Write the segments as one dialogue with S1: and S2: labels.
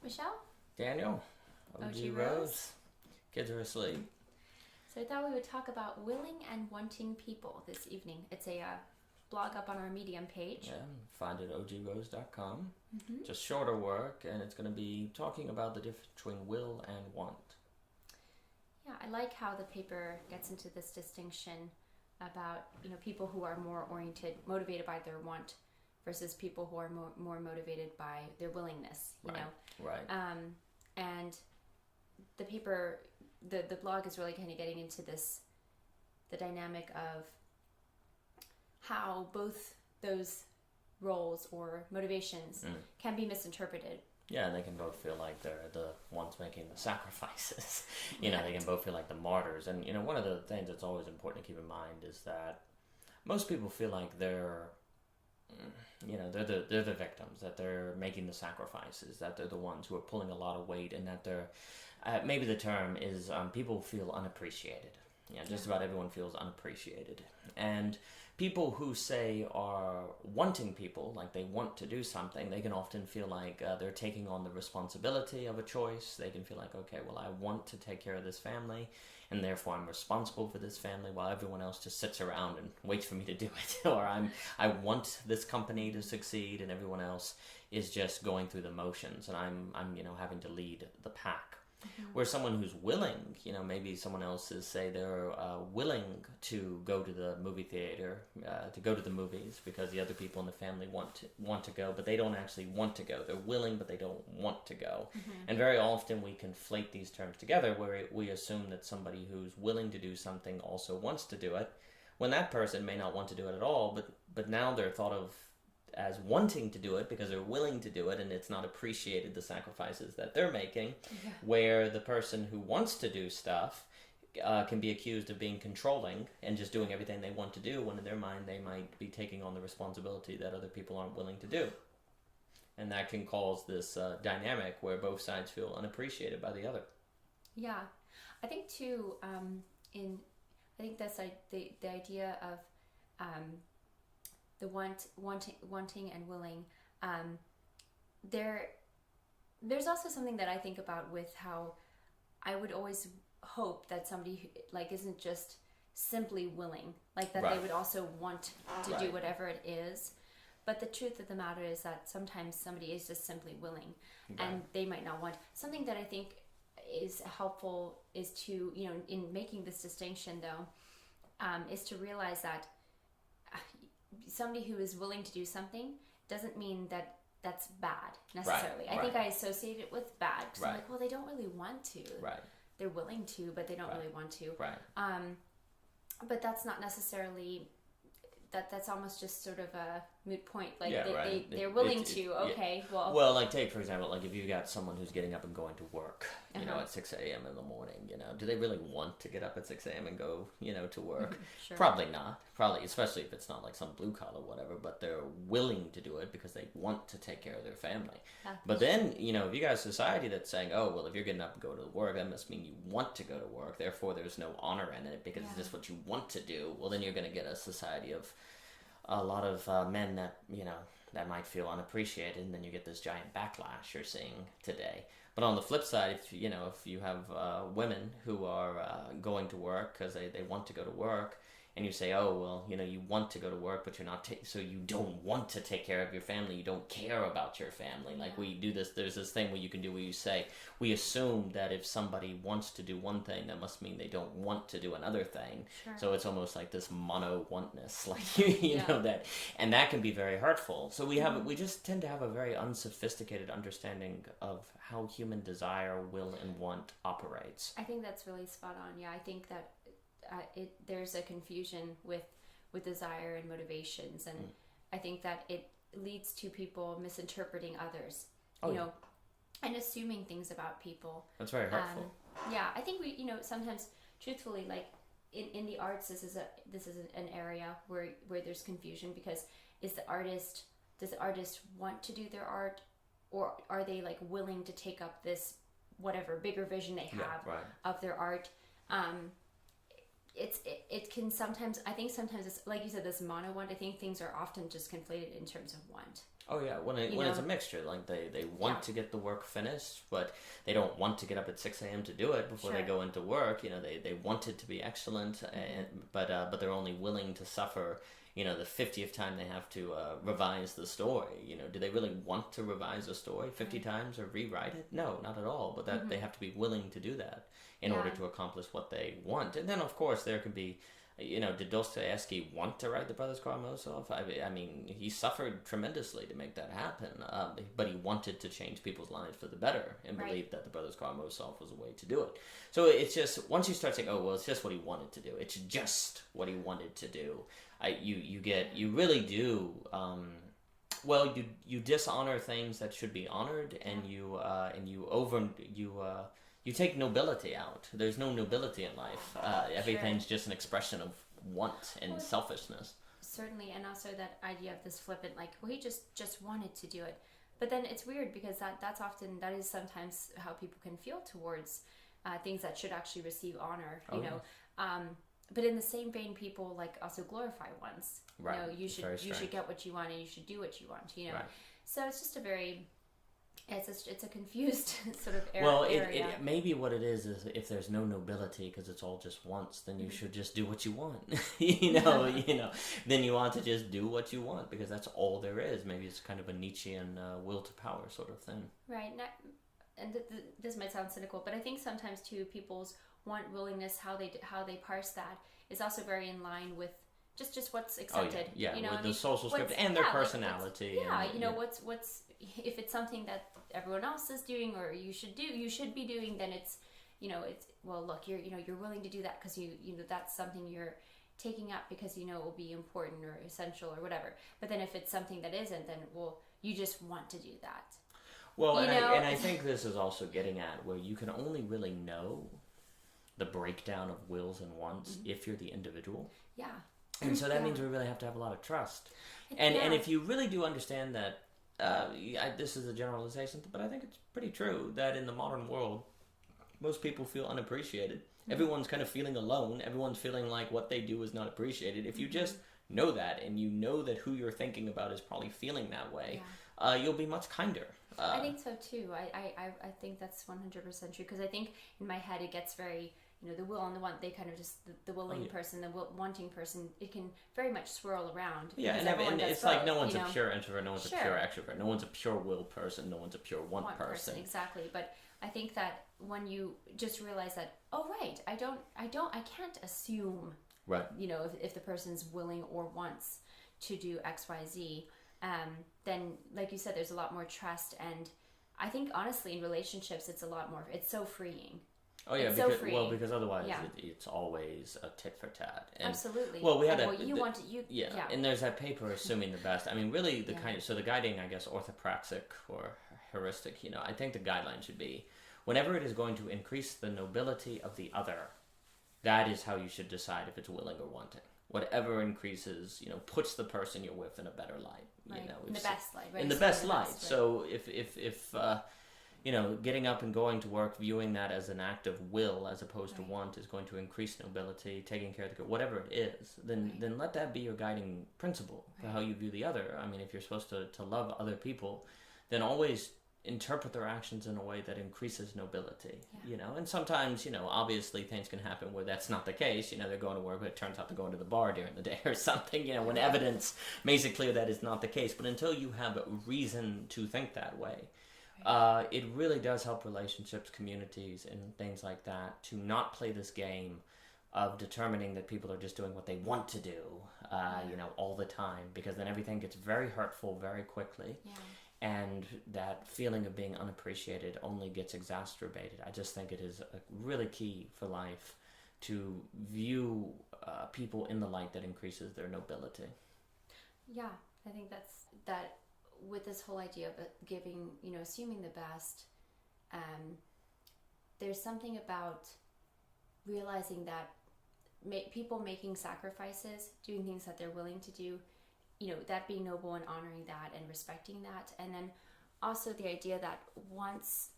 S1: Michelle?
S2: Daniel,
S1: OG
S2: OG
S1: Rose?
S2: Rose. Kids are asleep.
S1: So I thought we would talk about willing and wanting people this evening. It's a blog up on our Medium page.
S2: Yeah, find it at ogrose.com.
S1: Mm-hmm.
S2: Just shorter work, and it's going to be talking about the difference between will and want.
S1: Yeah, I like how the paper gets into this distinction about, people who are more motivated by their want versus people who are more motivated by their willingness,
S2: Right.
S1: And the paper, the blog is really kind of getting into the dynamic of how both those roles or motivations can be misinterpreted.
S2: Yeah, and they can both feel like they're the ones making the sacrifices. They
S1: Right.
S2: can both feel like the martyrs. And, one of the things that's always important to keep in mind is that most people feel like they're the victims, that they're making the sacrifices, that they're the ones who are pulling a lot of weight, and that they're, maybe the term is people feel unappreciated. Just about everyone feels unappreciated. And people who say are wanting people, like they want to do something, they can often feel like they're taking on the responsibility of a choice. They can feel like, okay, well, I want to take care of this family, and therefore I'm responsible for this family, while everyone else just sits around and waits for me to do it. Or I want this company to succeed, and everyone else is just going through the motions, and I'm having to lead the pack. Mm-hmm. Where someone who's willing, maybe someone else is, say, they're willing to go to the movie theater, to go to the movies, because the other people in the family want to go, but they don't actually want to go. They're willing, but they don't want to go. Mm-hmm. And very often we conflate these terms together, where we assume that somebody who's willing to do something also wants to do it, when that person may not want to do it at all, but now they're thought of as wanting to do it because they're willing to do it, and it's not appreciated, the sacrifices that they're making. Yeah. Where the person who wants to do stuff can be accused of being controlling and just doing everything they want to do, when in their mind they might be taking on the responsibility that other people aren't willing to do. And that can cause this dynamic where both sides feel unappreciated by the other. Yeah,
S1: I think too. I think that's like the idea of the wanting and willing. There's also something that I think about with how I would always hope that somebody isn't just simply willing, that
S2: Right.
S1: they would also want to do whatever it is. But the truth of the matter is that sometimes somebody is just simply willing, and they might not want. Something that I think is helpful is to, in making this distinction though, is to realize that somebody who is willing to do something doesn't mean that that's bad necessarily.
S2: Right.
S1: I think I associate it with bad, because I'm
S2: Right.
S1: like, well, they don't really want to.
S2: Right.
S1: They're willing to, but they don't really want to.
S2: Right.
S1: But that's not necessarily. That's almost just sort of a moot point. They're willing to. Okay, well.
S2: Well, take for example, if you got someone who's getting up and going to work, at 6 a.m. in the morning, do they really want to get up at 6 a.m. and go, to work?
S1: Sure.
S2: Probably not. Probably, especially if it's not like some blue collar whatever, but they're willing to do it because they want to take care of their family. But then, if you got a society that's saying, oh, well, if you're getting up and going to work, that must mean you want to go to work. Therefore, there's no honor in it because it's just what you want to do. Well, then you're going to get a society of a lot of men that, that might feel unappreciated, and then you get this giant backlash you're seeing today. But on the flip side, if you have women who are going to work because they want to go to work, and you say, oh, well, you want to go to work, but you're not, so you don't want to take care of your family, you don't care about your family. We do this, there's this thing where you can do where you say, we assume that if somebody wants to do one thing, that must mean they don't want to do another thing.
S1: Sure.
S2: So it's almost like this mono-wantness, that, and that can be very hurtful. So we just tend to have a very unsophisticated understanding of how human desire, will, and want operates.
S1: I think that's really spot on. Yeah, I think that there's a confusion with desire and motivations, and I think that it leads to people misinterpreting others, and assuming things about people.
S2: That's very hurtful.
S1: I think we, sometimes, truthfully, in the arts, this is an area where there's confusion, because does the artist want to do their art, or are they willing to take up this whatever bigger vision they have of their art? it can sometimes, I think sometimes it's like you said, this mono want. I think things are often just conflated in terms of want.
S2: Oh yeah, when it's a mixture, like they want to get the work finished, but they don't want to get up at 6 a.m. to do it before they go into work. They want it to be excellent, but they're only willing to suffer, the 50th time they have to revise the story. Do they really want to revise a story 50 times or rewrite it? No, not at all. But that they have to be willing to do that in order to accomplish what they want. And then, of course, there can be, did Dostoevsky want to write The Brothers Karamazov? I mean, he suffered tremendously to make that happen, but he wanted to change people's lives for the better and believed that The Brothers Karamazov was a way to do it. So it's just, once you start saying, oh, well, it's just what he wanted to do. It's just what he wanted to do. You really do, you dishonor things that should be honored, and you take nobility out. There's no nobility in life. Everything's just an expression of want and selfishness.
S1: Certainly, and also that idea of this flippant, like, well, he just wanted to do it. But then it's weird because that is sometimes how people can feel towards things that should actually receive honor, you know. But in the same vein, people like also glorify ones.
S2: Right.
S1: You should get what you want and you should do what you want, Right. So it's just it's a confused sort of area.
S2: Well, it maybe what it is if there's no nobility because it's all just wants, then you should just do what you want. Then you want to just do what you want because that's all there is. Maybe it's kind of a Nietzschean will to power sort of thing.
S1: Right. And this might sound cynical, but I think sometimes too people's want, willingness, how they parse that is also very in line with just what's accepted.
S2: With the social script and their personality.
S1: What's if it's something that everyone else is doing or you should be doing, then it's well, look, you're willing to do that because that's something you're taking up because it will be important or essential or whatever. But then if it's something that isn't, then you just want to do that.
S2: Well, and I think this is also getting at where you can only really know the breakdown of wills and wants if you're the individual.
S1: Yeah.
S2: And so that means we really have to have a lot of trust. And if you really do understand that, this is a generalization, but I think it's pretty true that in the modern world, most people feel unappreciated. Everyone's kind of feeling alone. Everyone's feeling like what they do is not appreciated. If you just know that and you know that who you're thinking about is probably feeling that way, you'll be much kinder.
S1: I think so too. I think that's 100% true because I think in my head it gets very, the will and the want, they kind of just, the willing person, the wanting person, it can very much swirl around.
S2: Yeah, and it's both, like no one's a pure introvert, no one's a pure extrovert, no one's a pure will person, no one's a pure want person.
S1: Exactly, but I think that when you just realize that, I can't assume,
S2: right?
S1: If the person's willing or wants to do X, Y, Z, then like you said, there's a lot more trust, and I think honestly in relationships it's so freeing.
S2: Oh yeah, because otherwise it's always a tit for tat. And,
S1: absolutely.
S2: Well, we had
S1: and
S2: there's that paper, Assuming the Best. I mean, really, the guiding, I guess, orthopraxic or heuristic. I think the guideline should be, whenever it is going to increase the nobility of the other, that is how you should decide if it's willing or wanting. Whatever increases, puts the person you're with in a better light.
S1: Right. In the best light. Right?
S2: In the best light. So if getting up and going to work, viewing that as an act of will as opposed to want is going to increase nobility, taking care of the whatever it is, then let that be your guiding principle for how you view the other. I mean, if you're supposed to love other people, then always interpret their actions in a way that increases nobility, and sometimes, obviously things can happen where that's not the case, they're going to work, but it turns out they're going to the bar during the day or something, when evidence makes it clear that is not the case. But until you have reason to think that way, it really does help relationships, communities, and things like that to not play this game of determining that people are just doing what they want to do, all the time, because then everything gets very hurtful very quickly. Yeah. And that feeling of being unappreciated only gets exacerbated. I just think it is really key for life to view people in the light that increases their nobility.
S1: Yeah, I think that with this whole idea of giving, assuming the best, there's something about realizing that people making sacrifices, doing things that they're willing to do, that being noble and honoring that and respecting that. And then also the idea that wants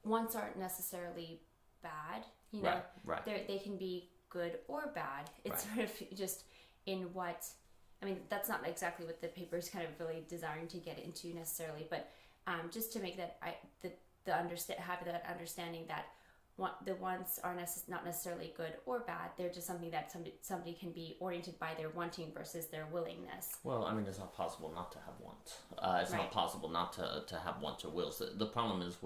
S1: aren't necessarily bad,
S2: Right.
S1: They can be good or bad. It's
S2: Right.
S1: sort of just in what, I mean, that's not exactly what the paper is kind of really desiring to get into necessarily, but just to make that have that understanding that the wants are not necessarily good or bad. They're just something that somebody can be oriented by their wanting versus their willingness.
S2: Well, I mean, it's not possible not to have wants. It's
S1: Right.
S2: not possible not to have wants or wills. The problem is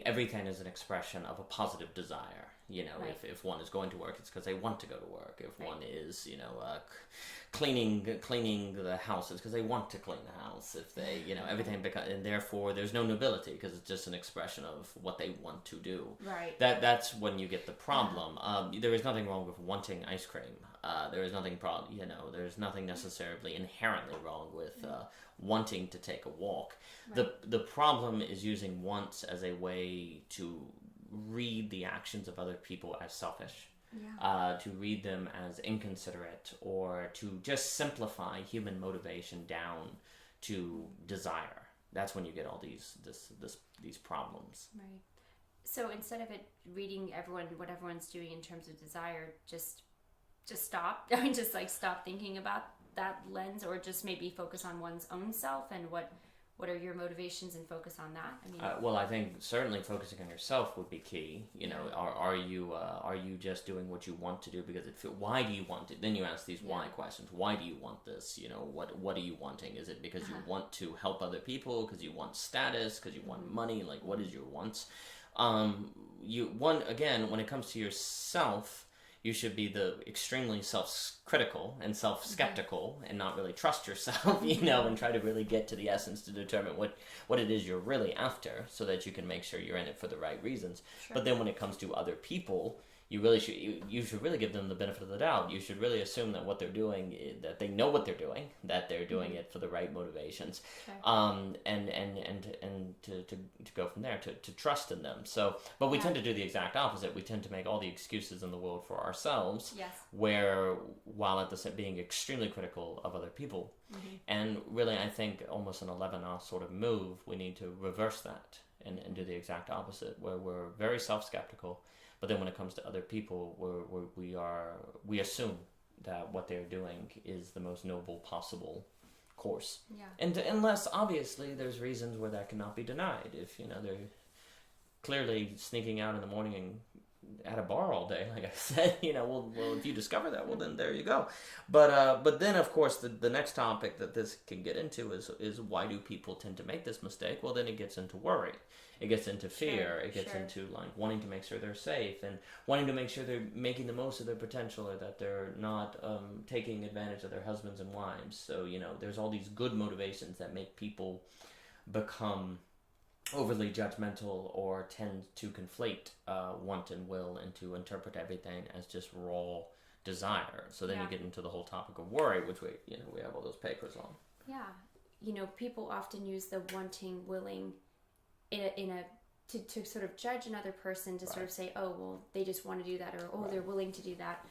S2: everything is an expression of a positive desire. You know,
S1: Right.
S2: if one is going to work, it's because they want to go to work. If
S1: Right.
S2: one is, cleaning the house, it's because they want to clean the house. If they, everything, and therefore there's no nobility because it's just an expression of what they want to do.
S1: Right.
S2: That's when you get the problem. There is nothing wrong with wanting ice cream. There is nothing there's nothing necessarily inherently wrong with wanting to take a walk.
S1: Right.
S2: The problem is using wants as a way to read the actions of other people as selfish.
S1: Yeah.
S2: To read them as inconsiderate, or to just simplify human motivation down to desire. That's when you get all these problems.
S1: Right. So instead of it reading what everyone's doing in terms of desire, just stop. I mean, just like stop thinking about that lens, or just maybe focus on one's own self and what are your motivations and focus on that. I mean,
S2: well, I think certainly focusing on yourself would be key. Are you just doing what you want to do because why do you want it? Then you ask these why questions. Why do you want this? What are you wanting? Is it because you want to help other people? Because you want status? Because you want money? Like, what is your wants? When it comes to yourself, you should be extremely self-critical and self-skeptical and not really trust yourself, and try to really get to the essence to determine what it is you're really after, so that you can make sure you're in it for the right reasons.
S1: Sure.
S2: But then when it comes to other people, you should really give them the benefit of the doubt. You should really assume that what they're doing, that they know what they're doing, that they're doing it for the right motivations,
S1: okay.
S2: and to go from there, to trust in them. So, but we tend to do the exact opposite. We tend to make all the excuses in the world for ourselves,
S1: Yes.
S2: where while at the same being extremely critical of other people. And really, I think almost an 11 sort of move, we need to reverse that and do the exact opposite, where we're very self-skeptical. But then when it comes to other people, we assume that what they're doing is the most noble possible course.
S1: Yeah.
S2: And unless, obviously, there's reasons where that cannot be denied. If, they're clearly sneaking out in the morning and at a bar all day, like I said, well, if you discover that, well, then there you go. But then, of course, the next topic that this can get into is why do people tend to make this mistake? Well, then it gets into worry. It gets into fear. It gets into like wanting to make sure they're safe and wanting to make sure they're making the most of their potential, or that they're not taking advantage of their husbands and wives. So, there's all these good motivations that make people become overly judgmental or tend to conflate want and will, and to interpret everything as just raw desire. So then you get into the whole topic of worry, which we have all those papers on.
S1: Yeah. People often use the wanting, willing to sort of judge another person, to sort of say, oh, well, they just want to do that, or they're willing to do that.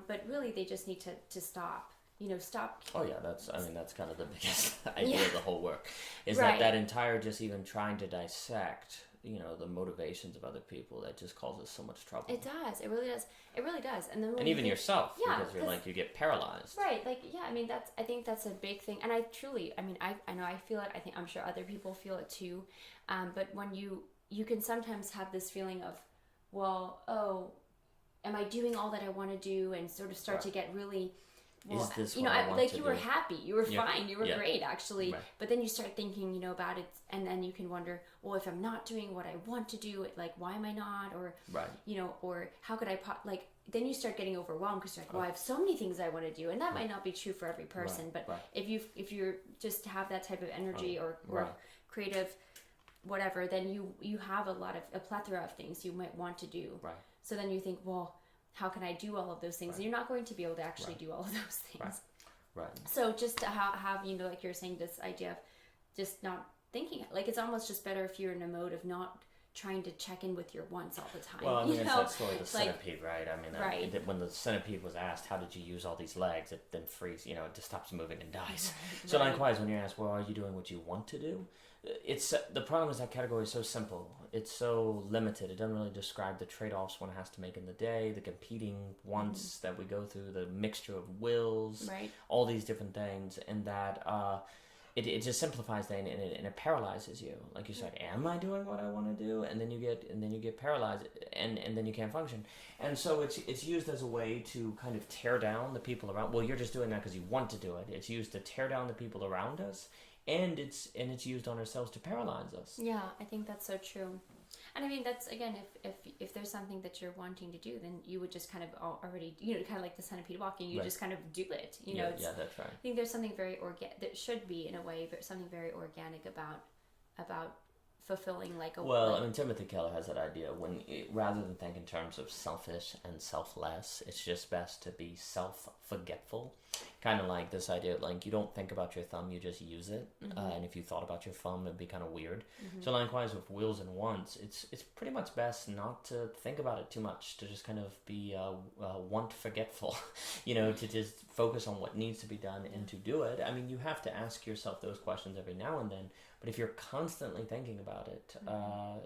S1: But really, they just need to stop. Stop.
S2: Oh yeah, that's kind of the biggest idea of the whole work, is that entire just even trying to dissect, the motivations of other people, that just causes so much trouble.
S1: It does. It really does. It really does. And then
S2: even yourself, because you get paralyzed.
S1: Right. Like, I think that's a big thing. And I know I feel it. I'm sure other people feel it too. But when you can sometimes have this feeling of, well, oh, am I doing all that I want to do? And sort of start to get really, well,
S2: is this what I want
S1: like
S2: to
S1: you were
S2: do?
S1: happy, you were fine, you were great actually.
S2: Right.
S1: But then you start thinking, about it, and then you can wonder, well, if I'm not doing what I want to do, like, why am I not? Or, or how could I, then you start getting overwhelmed, because you're like, well, I have so many things I want to do, and that might not be true for every person. But if you're just have that type of energy or creative whatever, then you have a plethora of things you might want to do.
S2: Right.
S1: So then you think, well, how can I do all of those things? And you're not going to be able to actually do all of those things.
S2: Right.
S1: So just to have like you're saying, this idea of just not thinking, like, it's almost just better if you're in a mode of not trying to check in with your wants all the time.
S2: Well, I mean, it's that story of the centipede, right? I mean, when the centipede was asked, how did you use all these legs? It then frees, it just stops moving and dies. So likewise, when you're asked, well, are you doing what you want to do? it's the problem is that category is so simple. It's so limited. It doesn't really describe the trade-offs one has to make in the day, the competing wants that we go through, the mixture of wills,
S1: Right.
S2: all these different things, and that it just simplifies that, and it paralyzes you. Like you said, am I doing what I want to do? And then you get paralyzed, and then you can't function. And so it's used as a way to kind of tear down the people around. Well, you're just doing that because you want to do it. It's used to tear down the people around us. And it's used on ourselves to paralyze us.
S1: Yeah, I think that's so true. And I mean, that's, again, if there's something that you're wanting to do, then you would just kind of already, kind of like the centipede walking, you just kind of do it.
S2: Yeah, that's right.
S1: I think there's something very that should be, in a way, but something very organic about fulfilling like a.
S2: Well, I mean, Timothy Keller has that idea rather than think in terms of selfish and selfless, it's just best to be self-forgetful. Kind of like this idea, like you don't think about your thumb, you just use it. And if you thought about your thumb, it'd be kind of weird. So likewise with wills and wants, it's pretty much best not to think about it too much, to just kind of be want forgetful, to just focus on what needs to be done and to do it. I mean, you have to ask yourself those questions every now and then, but if you're constantly thinking about it,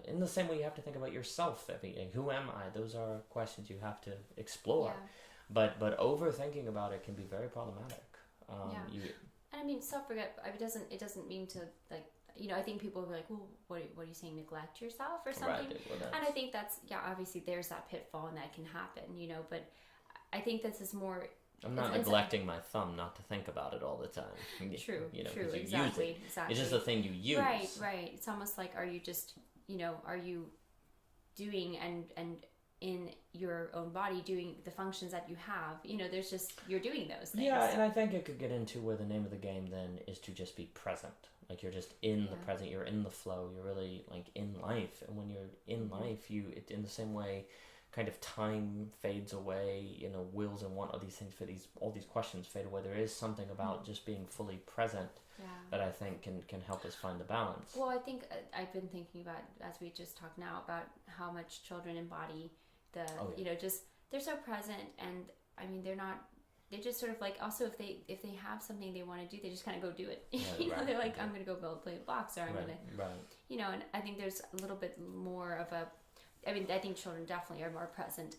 S2: in the same way you have to think about yourself, who am I? Those are questions you have to explore.
S1: Yeah.
S2: But overthinking about it can be very problematic.
S1: And I mean, self-forget. It doesn't mean to, like, I think people will be like, well, what are you saying? Neglect yourself or something?
S2: Right. Well,
S1: and I think that's, obviously there's that pitfall and that can happen. But I think this is more.
S2: I'm not neglecting my thumb not to think about it all the time.
S1: True.
S2: True.
S1: Exactly.
S2: It's just a thing you use.
S1: Right. It's almost like, are you just, are you doing and in your own body doing the functions that you have, there's just, you're doing those things.
S2: Yeah, and I think it could get into where the name of the game then is to just be present. Like you're just in the present, you're in the flow, you're really like in life. And when you're in life, in the same way, kind of time fades away, wills and want, all these things, all these questions fade away. There is something about just being fully present that I think can help us find the balance.
S1: Well, I think I've been thinking about, as we just talked now, about how much children embody just, they're so present, and I mean, they're just sort of like, also if they have something they want to do, they just kind of go do it. They're like, I'm going to go play a box, or I'm going to, and I think there's a little bit more of I think children definitely are more present,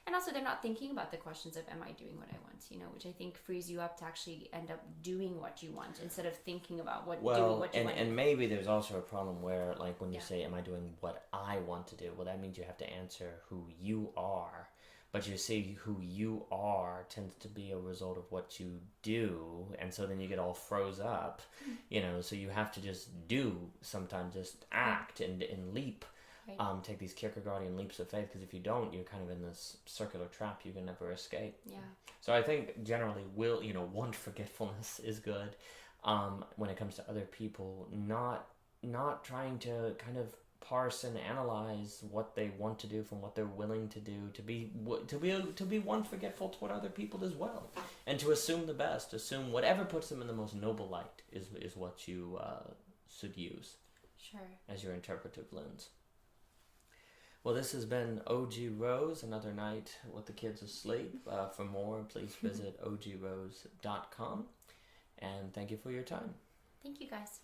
S1: and also they're not thinking about the questions of, am I doing what I want, which I think frees you up to actually end up doing what you want instead of thinking about doing what you want.
S2: And maybe there's also a problem where, like, when you say, am I doing what I want to do? Well, that means you have to answer who you are. But you see, who you are tends to be a result of what you do, and so then you get all froze up, so you have to just do, sometimes just act and leap. Right. Take these Kierkegaardian leaps of faith, because if you don't, you're kind of in this circular trap you can never escape.
S1: Yeah.
S2: So I think generally want forgetfulness is good when it comes to other people, not trying to kind of parse and analyze what they want to do from what they're willing to do, to be one forgetful toward other people as well, and to assume the best, assume whatever puts them in the most noble light is what you should use as your interpretive lens. Well, this has been OG Rose, another night with the kids asleep. For more, please visit ogrose.com. And thank you for your time.
S1: Thank you, guys.